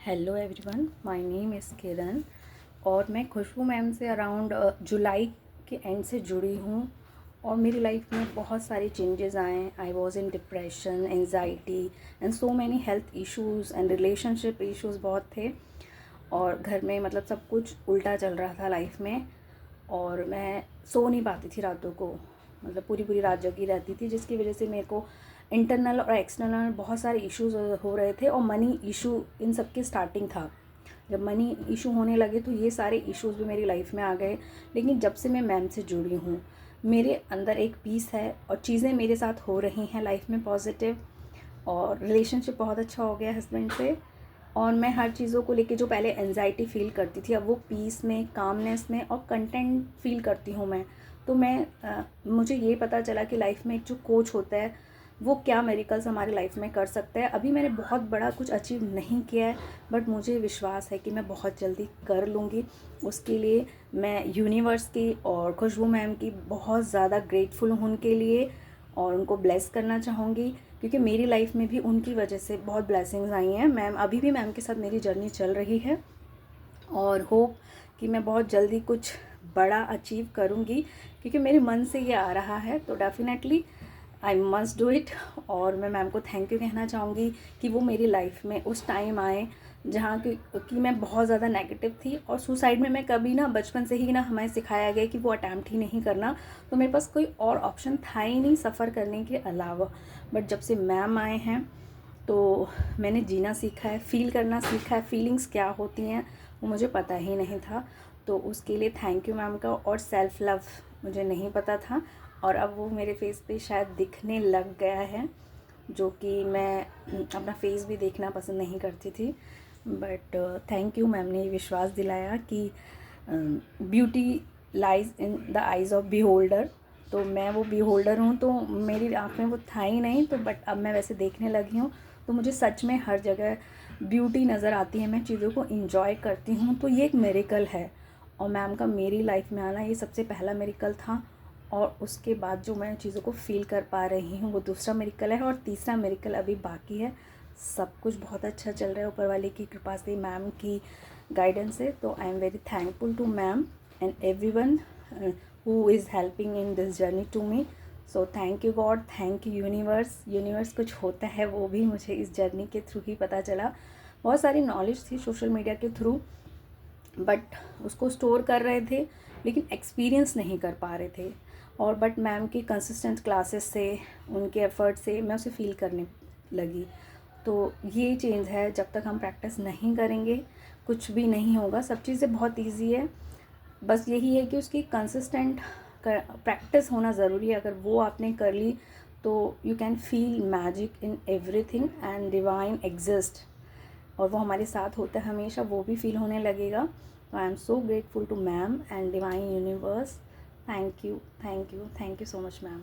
Hello everyone, my name is Kiran और मैं खुशबू ma'am से अराउंड जुलाई के एंड से जुड़ी हूँ। और मेरी लाइफ में बहुत सारे चेंजेस आए। I was in depression, anxiety and so many health issues and relationship issues बहुत थे। और घर में मतलब सब कुछ उल्टा चल रहा था लाइफ में। और मैं सो नहीं पाती थी रातों को, मतलब पूरी पूरी रात जगी रहती थी, जिसकी वजह से मेरे को इंटरनल और एक्सटर्नल बहुत सारे इश्यूज़ हो रहे थे। और मनी इशू इन सब की स्टार्टिंग था। जब मनी इशू होने लगे तो ये सारे इश्यूज़ भी मेरी लाइफ में आ गए। लेकिन जब से मैं मैम से जुड़ी हूँ, मेरे अंदर एक पीस है और चीज़ें मेरे साथ हो रही हैं लाइफ में पॉजिटिव। और रिलेशनशिप बहुत अच्छा हो गया हस्बैंड से। और मैं हर चीज़ों को लेके जो पहले एंजाइटी फ़ील करती थी, अब वो पीस में, कामनेस में और कंटेंट फ़ील करती हूँ मैं। तो मुझे ये पता चला कि लाइफ में एक जो कोच होता है वो क्या मेरिकल्स हमारी लाइफ में कर सकता है। अभी मैंने बहुत बड़ा कुछ अचीव नहीं किया है, बट मुझे विश्वास है कि मैं बहुत जल्दी कर लूँगी। उसके लिए मैं यूनिवर्स की और खुशबू मैम की बहुत ज़्यादा ग्रेटफुल हूँ उनके लिए, और उनको ब्लेस करना चाहूँगी, क्योंकि मेरी लाइफ में भी उनकी वजह से बहुत ब्लेसिंग्स आई हैं। मैम अभी भी मैम के साथ मेरी जर्नी चल रही है और होप कि मैं बहुत जल्दी कुछ बड़ा अचीव करूँगी, क्योंकि मेरे मन से ये आ रहा है। तो definitely I must do it. और मैं मैम को थैंक यू कहना चाहूँगी कि वो मेरी लाइफ में उस टाइम आए जहाँ कि मैं बहुत ज़्यादा नेगेटिव थी। और सुसाइड में मैं कभी ना, बचपन से ही ना हमें सिखाया गया कि वो अटैम्प्ट ही नहीं करना। तो मेरे पास कोई और ऑप्शन था ही नहीं सफ़र करने के अलावा। बट जब से मैम आए हैं तो मैंने जीना सीखा है, फ़ील करना सीखा है। फीलिंग्स क्या होती हैं वो मुझे पता ही नहीं था। तो उसके लिए थैंक यू मैम का। और सेल्फ़ लव मुझे नहीं पता था, और अब वो मेरे फेस पे शायद दिखने लग गया है, जो कि मैं अपना फेस भी देखना पसंद नहीं करती थी। बट थैंक यू, मैम ने ये विश्वास दिलाया कि beauty lies in the eyes of beholder. तो मैं वो बी होल्डर हूँ, तो मेरी आँख में वो था ही नहीं। तो बट अब मैं वैसे देखने लगी हूँ, तो मुझे सच में हर जगह ब्यूटी नज़र आती है। मैं चीज़ों को इंजॉय करती हूँ, तो ये एक मिरेकल है। और मैम का मेरी लाइफ में आना ये सबसे पहला मिरेकल था। और उसके बाद जो मैं चीज़ों को फ़ील कर पा रही हूँ वो दूसरा मिरेकल है। और तीसरा मिरेकल अभी बाकी है। सब कुछ बहुत अच्छा चल रहा है ऊपर वाले की कृपा से, मैम की गाइडेंस से। तो I am very thankful to ma'am and everyone who is helping in this journey to me. So thank you God, thank you universe. Universe कुछ होता है वो भी मुझे इस जर्नी के थ्रू ही पता चला। बहुत सारी नॉलेज थी सोशल मीडिया के थ्रू, बट उसको स्टोर कर रहे थे लेकिन एक्सपीरियंस नहीं कर पा रहे थे। और बट मैम की कंसिस्टेंट क्लासेस से, उनके एफ़र्ट से मैं उसे फ़ील करने लगी। तो ये चेंज है, जब तक हम प्रैक्टिस नहीं करेंगे कुछ भी नहीं होगा। सब चीज़ें बहुत ईजी है, बस यही है कि उसकी कंसिस्टेंट प्रैक्टिस होना ज़रूरी है। अगर वो आपने कर ली तो you can feel magic in everything and divine exist. और वो हमारे साथ होता है हमेशा, वो भी फील होने लगेगा। तो I am so grateful to ma'am and divine universe. Thank you, thank you, thank you so much ma'am.